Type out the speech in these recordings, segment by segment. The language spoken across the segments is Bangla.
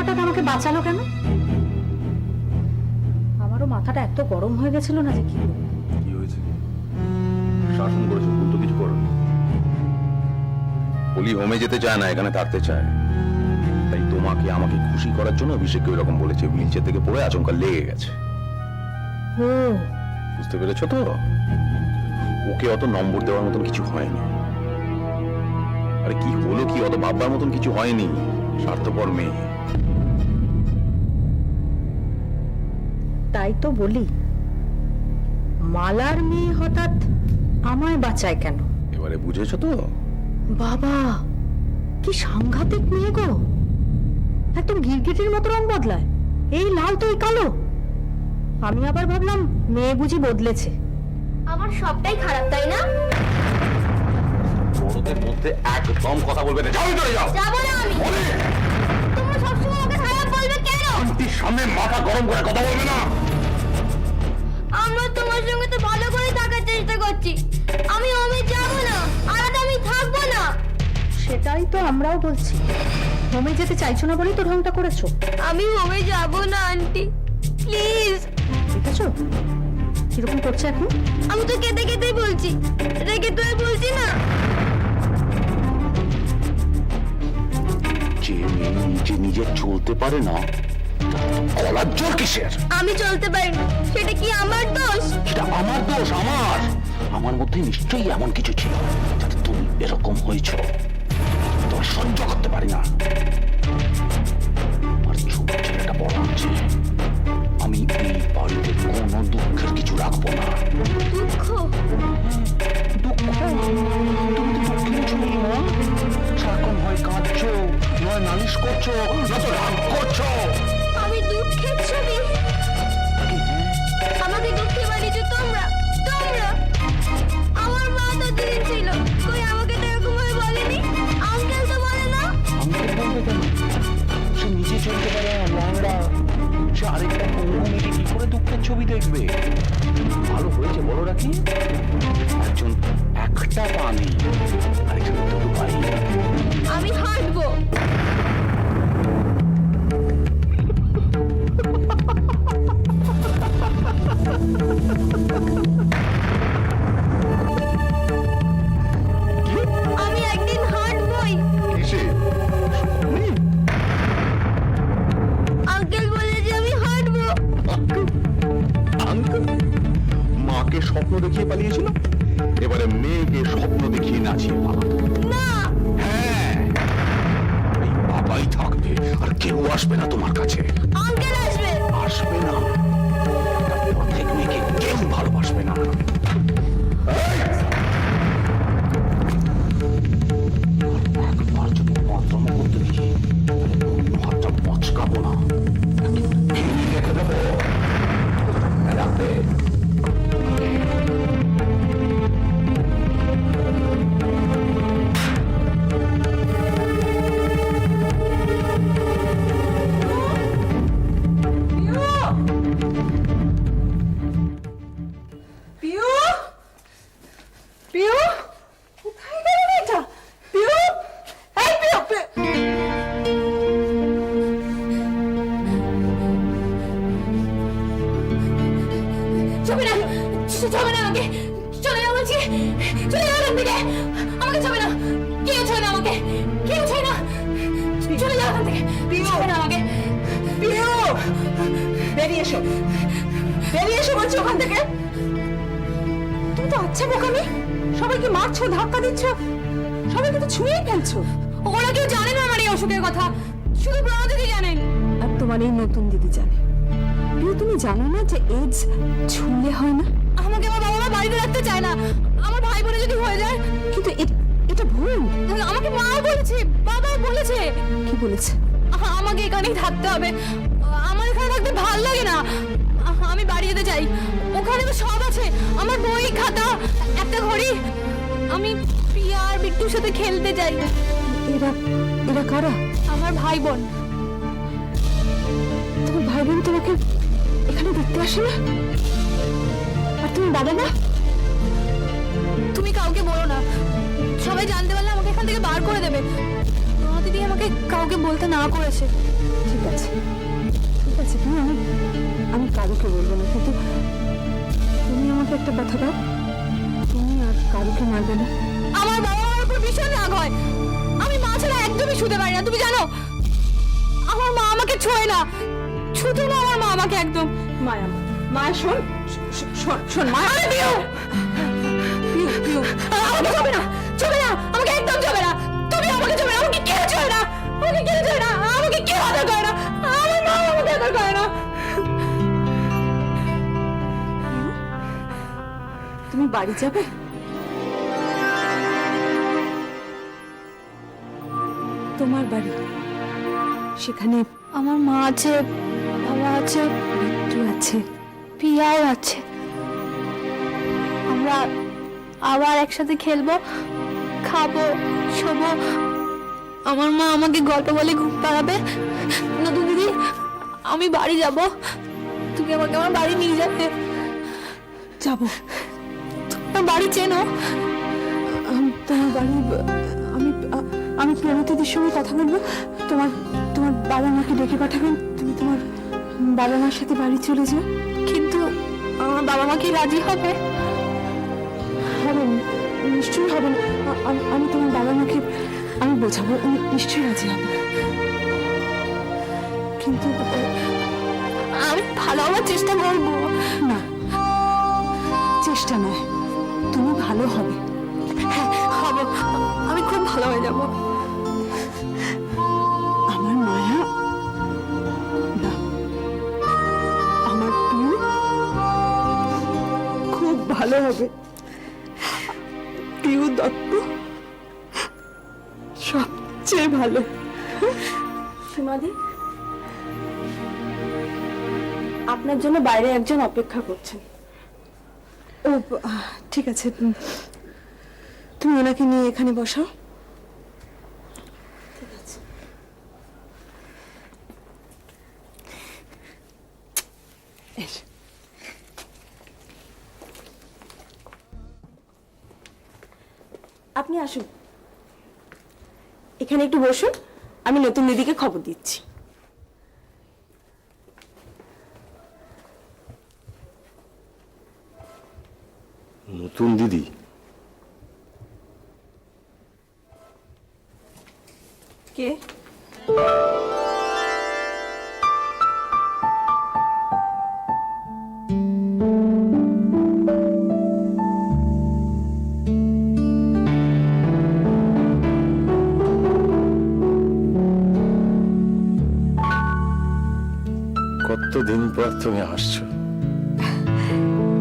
হঠাৎ আমাকে বাঁচালো কেন? আমারও মাথাটা এত গরম হয়ে গেছিল না যে কি হয়েছে? শাসন করেছো, ভুল তো কিছু করো। বলি হোমে যেতে চায় না, এখানে থাকতে চায়। তাই তোমাকে আমাকে খুশি করার জন্য অভিষেক এরকম বলেছে। হুইলচেয়ার থেকে পড়ে আচমকা লেগে গেছে। ও বুঝতে পেরেছো তো? ওকে অত নম্বর দেওয়ার মতন কিছু হয়নি। আরে কি হলো কি, অত ভাববার মতন কিছু হয়নি। স্বার্থপর মেয়ে। তাই তো বলি, মালার মেয়ে হঠাৎ আমায় বাঁচায় কেন? এবারে বুঝেছো তো? বাবা, কি সাংঘাতিক মেয়ে গো! একদম গিরগিটির মতো রং বদলায়, এই লাল তো এই কালো। আমি আবার ভাবলাম মেয়ে বুঝি বদলেছে। আমার সবটাই খারাপ, তাই না? বড়দের মধ্যে একদম কথা বলবে না। যাও চলে যাও। যাবো না আমি। তোমরা সবসময় আমাকে খারাপ বলবে কেন? আন্টির সামনে মাথা গরম করে কথা বলবে না। আমরা তোমার সঙ্গে তো ভালো করে থাকার চেষ্টা করছি। আমি হোমে যাবো না, আলাদা আমি থাকবো না। সেটাই তো আমরাও বলছি। হোমে যেতে চাইছো না বলেই তো ঢংটা করেছো। আমি হোমে যাবো না আন্টি, প্লিজ। দেখেছো কিরকম করছে এখন? আমি তো কেঁদে কেঁদেই বলছি, রেগে তো আর বলছি না। যে মেয়ে নিজে নিজে চলতে পারে না, গলার জোর কিসের? আমি চলতে পারি না, সেটা কি আমার দোষ? সেটা আমার দোষ। আমার মধ্যে নিশ্চয়ই এমন কিছু ছিল যাতে তুমি এরকম হয়েছো। তোমার সহ্য করতে পারি না। আর ছোট ছেলেটা বড় হচ্ছে। আমি এই বাড়িতে কোনো দুঃখের কিছু রাখবো না। দুঃখ? সারাক্ষণ হয় কাঁদছো, নয় নালিশ করছো, নয়তো রাগ করছো। আমি দুঃখের ছবি? আমাকে দুঃখে বানিয়েছো তোমরা। আমার মা তো দিন ছিল, কই আমাকে তো এরকম ভাবে বলেনি। আঙ্কেল তো বলে না। আঙ্কেল বলবে কেন? সে নিজে চলতে পারে না, ল্যাংড়া। সে আরেকটা পঙ্গু মেয়েকে কি করে দুঃখের ছবি দেখবে? ভালো হয়েছে বলো রাখি, একজন একটা পা নেই, আরেকজন দুটো পাই। আমি হাঁটবো। আমি একদিন হাঁটবই। আঙ্কেল বলে যে আমি হাঁটবো। আঙ্কেল মাকে স্বপ্ন দেখিয়ে পালিয়েছিল, এবারে মেয়েকে স্বপ্ন দেখিয়ে নাচিয়ে পালাতো। না, হ্যাঁ, এই বাবাই থাকবে, আর কেউ আসবে না তোমার কাছে। আঙ্কেল আসবে। আসবে না। একটা অর্ধেক মেয়েকে কেউ ভালোবাসবে না। একবার যদি পত্রম করতে দেখি, তাহলে অন্য হাতটা মচকাবো না, ভেঙে রেখে দেবো। রাখবে। পিউ, পিউ, কোথায় গেল এটা? পিউ, এই পিউ, ছবি না, ছবি না আমাকে। চলে যাও বলছি, চলে যাও এখান থেকে। আমাকে ছবি না, কেউ ছবি না আমাকে, কেউ ছবি না। চলে যাও এখান থেকে, ছবি না আমাকে। পিউ, বেরিয়ে এসো, বেরিয়ে এসো বলছি ওখান থেকে। তুমি তো আচ্ছা বোকামি, সবাইকে মারছো, ধাক্কা দিচ্ছ, সবাইকে তো ছুঁয়েই ফেলছো। ওরা কেউ জানে না আমার এই অসুখের কথা, শুধু ব্রহ্মা দিদি জানেন। আর তোমার এই নতুন দিদি জানে। পিউ, তুমি জানো না যে এজ ছুঁলে হয় না? আমাকে আমার বাবা মা বাড়িতে রাখতে চায় না। আমার ভাই বোনে যদি হয়ে যায়। কিন্তু এটা ভুল। আমাকে মা বলেছে, বাবা বলেছে। কি বলেছে? আমাকে এখানেই থাকতে হবে, আমার এখানে থাকতে ভাল লাগে না। আমি বাড়ি যেতে চাই, ওখানে তো সব আছে, আমার বই খাতা, একটা ঘড়ি। আমি প্রিয়া আর বিট্টুর সাথে খেলতে চাই। এরা কারা? আমার ভাই বোন। তোমার ভাই বোন তোমাকে এখানে দেখতে আসে না? আর তুমি বাবা না? তুমি কাউকে বলো না, সবাই জানতে পারলে আমাকে এখান থেকে বার করে দেবে। দিদি আমাকে কাউকে বলতে না করেছে। ঠিক আছে ঠিক আছে, তুমি আমি কারুকে বলবো না, কিন্তু তুমি আমাকে একটা কথা দাও, তুমি আর কারুকে মারবে না। আমার বাবা আমার উপর ভীষণ রাগ হয়, আমি মা ছাড়া একদমই শুতে পারি না, তুমি জানো। আমার মা আমাকে ছোঁয় না, ছুতো না আমার মা আমাকে একদম। মায়া মায়া শোন শোন শোন মায়া, আরে পিউ, পিউ পিউ আমাকে ছবে না, ছবে না, আমাকে একদম ছবে না, তুমি আমাকে ছবে না, আমাকে কেউ ছবে না, আমাকে কেউ ছবে না, আমাকে কেউ আদর করে না, আমার মা আমাকে আদর করে না। তুমি বাড়ি যাবে? তোমার বাড়ি, সেখানে আমার মা আছে, বাবা আছে, বিট্টু আছে, পিয়াও আছে, আমরা আবার একসাথে খেলবো, খাবো, শোবো। আমার মা আমাকে গল্প বলে ঘুম পাড়াবে। নতুন দিদি, আমি বাড়ি যাব, তুমি আমাকে আমার বাড়ি নিয়ে যাবে। যাবো। তোমার বাড়ি চেনো? তোমার বাড়ি আমি আমি প্রণতিদির সঙ্গে কথা বলবো, তোমার তোমার বাবা মাকে ডেকে পাঠাবেন, তুমি তোমার বাবা মার সাথে বাড়ি চলে যাও। কিন্তু আমার বাবা মা কি রাজি হবে? হবেন, নিশ্চয়ই হবেন। আমি তোমার বাবা মাকে আমি বোঝাবো, উনি নিশ্চয়ই রাজি হবে। কিন্তু আমি ভালো হওয়ার চেষ্টা করবো। না, চেষ্টা নয়, তুমি ভালো হবে। হ্যাঁ হবো, আমি খুব ভালো হয়ে যাব। আমার মায়া না, আমার পিউ খুব ভালো হবে। পিউ দত্ত সবচেয়ে ভালো। সীমাদি, আপনার জন্য বাইরে একজন অপেক্ষা করছেন। ও ঠিক আছে, তুমি ওনাকে নিয়ে এখানে বসাও। ঠিক আছে। এস। আপনি আসুন, এখানে একটু বসুন, আমি নতুন দিদিকে খবর দিচ্ছি। নতুন দিদি? কে? কতদিন পর তুমি আসছো।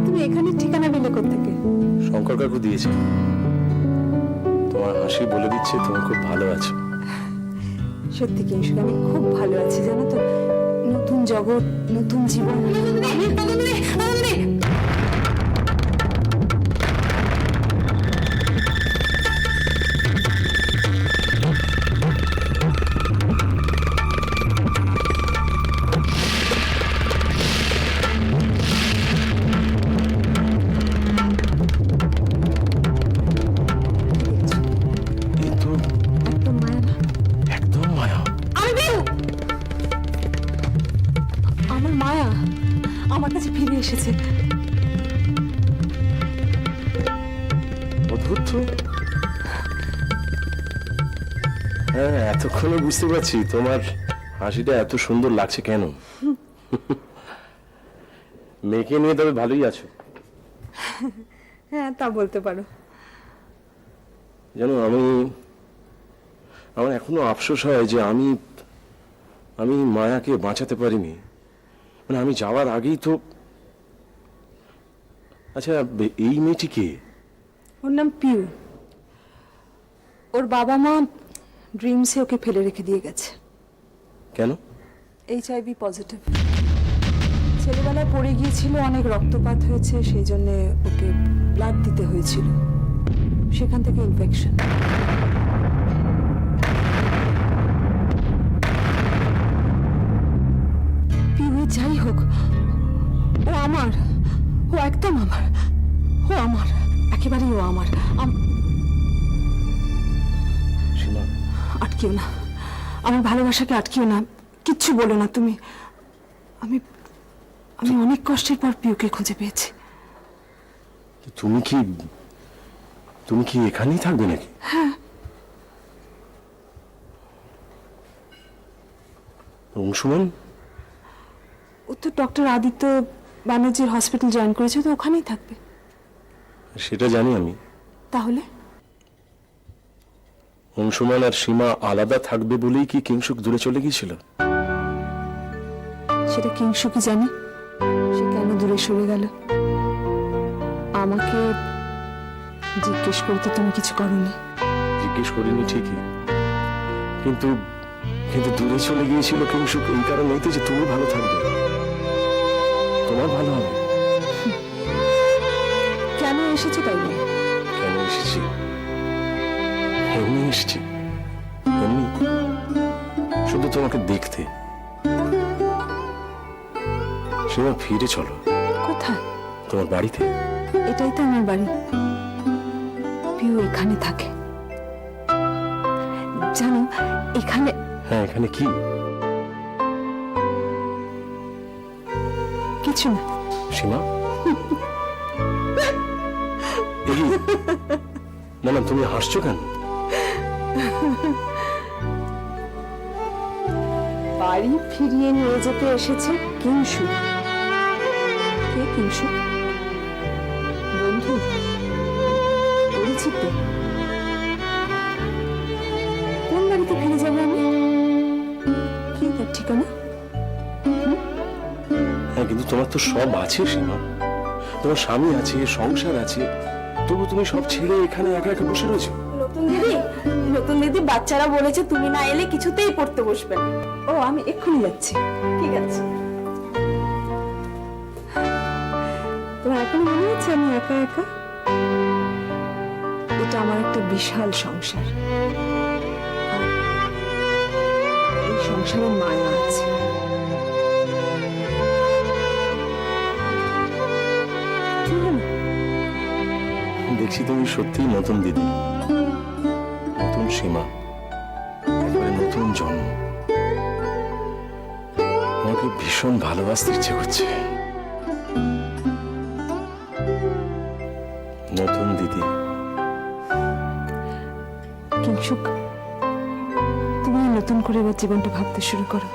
তুমি এখানে ঠিকানা পেলে কোত্থেকে? শঙ্কর কাকু দিয়েছে। তোমার হাসি বলে দিচ্ছে তুমি খুব ভালো আছো। সত্যি কি আমি খুব ভালো আছি, জানো তো। নতুন জগৎ, নতুন জীবন। কিন্তু একদম মায়া না, একদম মায়া। আমার মায়া আমার কাছে ফিরে এসেছে। অদ্ভুত তো। হ্যাঁ, এতক্ষণে বুঝতে পারছি তোমার হাসিটা এত সুন্দর লাগছে কেন। মেয়েকে নিয়ে তবে ভালোই আছো। হ্যাঁ, তা বলতে পারো। জানো, আমার এখনো আফসোস হয় যে আমি মায়াকে বাঁচাতে পারিনি। মানে আমি যাওয়ার আগেই তো। আচ্ছা, এই মেয়েটি কে? ওর নাম পিউ। ওর বাবা মা ড্রিমসে ওকে ফেলে রেখে দিয়ে গেছে। কেন? HIV positive. ছেলেবেলায় পড়ে গিয়েছিল, অনেক রক্তপাত হয়েছে, সেই জন্য ওকে ব্লাড দিতে হয়েছিল, সেখান থেকে ইনফেকশন। পিউ যাই হোক, ও আমার, ও একদম আমার, ও আমার, একেবারেই ও আমার। সীমা, আটকেও না। আমার ভালোবাসাকে আটকিও না, কিচ্ছু বলো না তুমি। আমি আমি অনেক কষ্টের পর পিউকে খুঁজে পেয়েছি। তুমি কি এখানেই থাকবে নাকি? হ্যাঁ। অংশুমান? ও তো ডক্টর আদিত্য ব্যানার্জির হসপিটাল জয়েন করেছে, তো ওখানেই থাকবে। সেটা জানি আমি। তাহলে অংশুমান আর সীমা আলাদা থাকবে বলেই কি কিংসুক দূরে চলে গিয়েছিল? সেটা কিংসুকি জানে। সে কেন দূরে সরে গেল আমাকে জিজ্ঞেস করতে তুমি কিছু করোনি। জিজ্ঞেস করিনি ঠিকই, কিন্তু কিন্তু দূরে চলে গিয়েছিল কিংসুক এই কারণেই তো যে তুমি ভালো থাকবে, তোমার ভালো হবে। কেন এসেছো তাই বলো? কেন এসেছি? এমনি এসেছি, এমনি, শুধু তোমাকে দেখতে। সীমা, ফিরে চলো। কোথায়? তোমার বাড়িতে। এটাই তো আমার বাড়ি। পিউ এখানে থাকে জানো। এখানে? হ্যাঁ, এখানে কি? কিছু না। সীমা, এই, না না, তুমি হাসছো কেন? বাড়ি ফিরিয়ে নিয়ে যেতে এসেছে কিংসু। কে কিংসু? বন্ধু? পরিচিত? কোন বাড়িতে ফিরে যাবো আমি? কি তার ঠিকানা? হ্যাঁ, কিন্তু তোমার তো সব আছে সীমা, তোমার স্বামী আছে, সংসার আছে, তবু তুমি সব ছেড়ে এখানে একা একা বসে রয়েছো। নতুন দিদি বাচ্চারা বলেছে তুমি না এলে কিছুতেই পড়তে বসবে না। ও, আমি এক্ষুনি যাচ্ছি। ঠিক আছে। তোমার এখন মনে হচ্ছে আমি একা একা? এটা আমার একটা বিশাল সংসার, আর এই সংসারে মায়া আছে। কি হলো? দেখছি তুমি সত্যিই নতুন দিদি, নতুন সীমা, একেবারে নতুন জন্ম। আমাকে ভীষণ ভালোবাসতে ইচ্ছে করছে। নতুন দিদি। কিংসুক, তুমি নতুন করে এবার জীবনটা ভাবতে শুরু করো।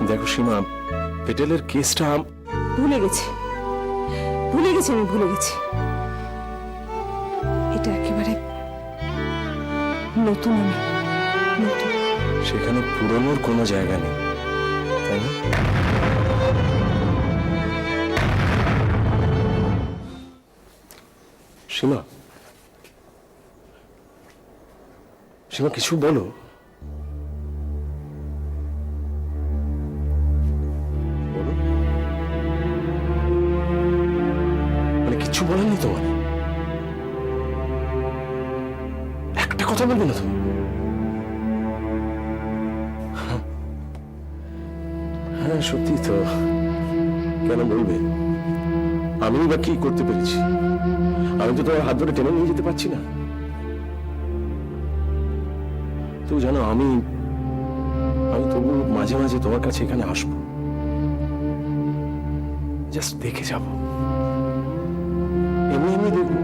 দেখো সীমা, পেটেলের কেসটা ভুলে গেছি আমি ভুলে গেছি। এটা একেবারে নতুন। আমি নতুন। সেখানে পুরনোর কোনো জায়গা নেই, তাই না? সীমা, সীমা, কিছু বলো। বলো, মানে কিচ্ছু বলার নেই তোমার? একটা কথা বলবে না তুমি? হ্যাঁ, সত্যি তো। কেন বলবে? আমি বা কি করতে পেরেছি? আমি তো তোমার হাত ধরে টেনে নিয়ে যেতে পারছি না। তো জানো, আমি তবু মাঝে মাঝে তোমার কাছে এখানে আসবো, জাস্ট দেখে যাব, এমনি এমনি দেখবো।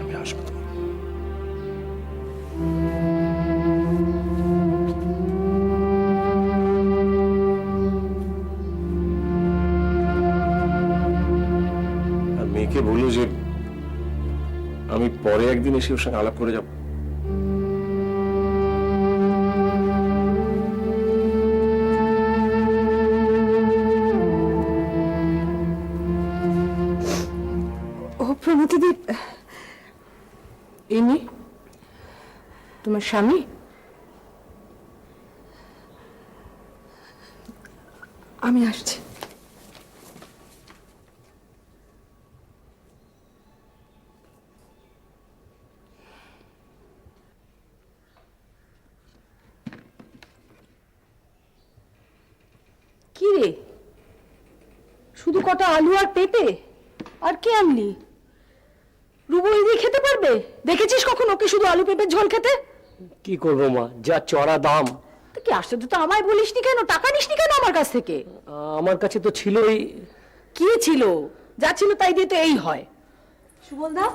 আমি আসবো তোমার। আর মেয়েকে বললো যে আমি পরে একদিন এসে ওর সঙ্গে আলাপ করে যাব। ও প্রমতিদি, ইনি তোমার স্বামী? আমি আসছি। কি রে, শুধু কটা আলু আর পেঁপে? আর কি আনলি? রুবো এই দিয়ে খেতে পারবে? করবে? দেখেছিস কখন ওকে শুধু আলু পেঁপের ঝোল খেতে? কি করবো মা, যা চড়া দাম। তো কি আশ্চর্য, তো আমায় বলিসনি কেন? টাকা নিসনি কেন আমার কাছ থেকে? আমার কাছে তো ছিলই। কি ছিল? যা ছিল তাই দিয়ে তো এই হয়। সুবলদা,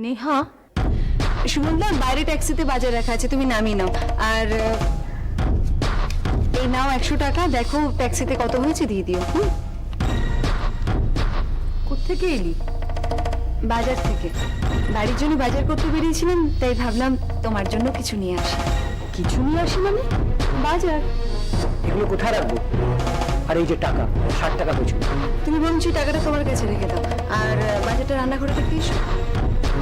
নেহা, সুমনদা, বাইরে ট্যাক্সিতে বাজার রাখা আছে, তুমি নামিয়ে নাও। আর এই নাও 100 টাকা, দেখো ট্যাক্সিতে কত হয়েছে দিয়ে দিও। কোত্থেকে এলি? বাজার থেকে। বাড়ির জন্য বাজার করতে বেরিয়েছিলাম, তাই ভাবলাম তোমার জন্য কিছু নিয়ে আসি। কিছু নিয়ে আসি মানে? বাজার। এগুলো কোথায় রাখবো? আর এই যে টাকা, 60 টাকা হয়েছে। তুমি বলছি টাকাটা তোমার কাছে রেখে দাও, আর বাজারটা রান্নাঘরে থেকে এসো।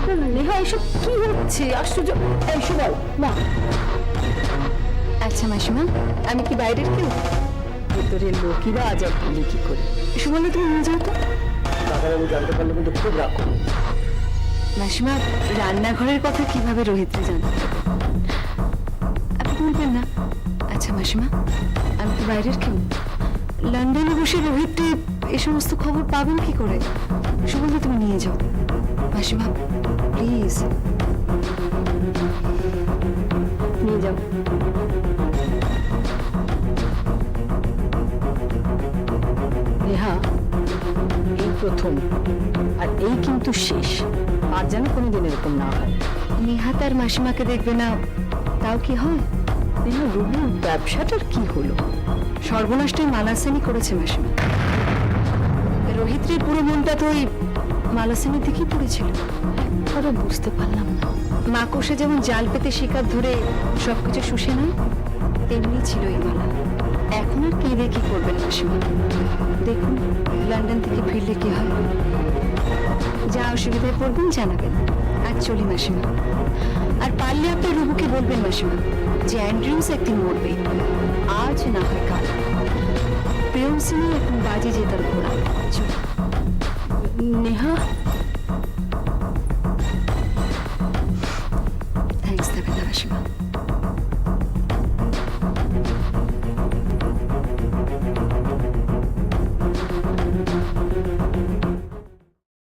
না, না, নেহা, এসব কি হচ্ছে? আশ্চর্য। এই শোনাও না, আচ্ছা মাসিমা, আমি কি বাইরের কেউ? ভেতরের লোকই বা আজ বলি কি করে? সুমনদা, তুমি নিয়ে যাও তো। টাকাবাবু জানতে পারলে কিন্তু খুব রাগ করবে। মাসিমা, রান্নাঘরের কথা কিভাবে রোহিতকে জানাবে? আপনি বলবেন না? আচ্ছা মাসিমা, আমি তো বাইরের কেউ। লন্ডনে বসে রোহিত এ সমস্ত খবর পাবেন কি করে? সুমনদা, তুমি নিয়ে যাও। মাসিমা প্লিজ নিয়ে যাও। নেহা, এই প্রথম, আর এই কিন্তু শেষ। আর যেন কোনোদিন এরকম না হয়। নিহাত আর মাসিমাকে দেখবে না, তাও কি হয়? নেহা, রুবুর ব্যবসাটার কি হলো? সর্বনাশটাই মালাসেনি করেছে মাসিমা। রোহিতের পুরো মনটা তো ওই মালাসেনের দিকেই পড়েছিল। আরে বুঝতে পারলাম না। মাকড়সে যেমন জাল পেতে শিকার ধরে সবকিছু শুষে নেয়, তেমনি ছিল এই মালা। এখন আর কেঁদে কি করবেন মাসিমা? দেখুন লন্ডন থেকে ফিরলে কি হয়। যা অসুবিধায় পড়বেন জানাবেন। আজ চলি মাসিমা। আর পারলে আপনার রুবুকে বলবেন মাসিমা যে অ্যান্ড্রিউস একদিন মরবে, আজ না হয় কাল। প্রেম সিংহ এখন বাজে জেতার ঘোড়া। চল। নেহা,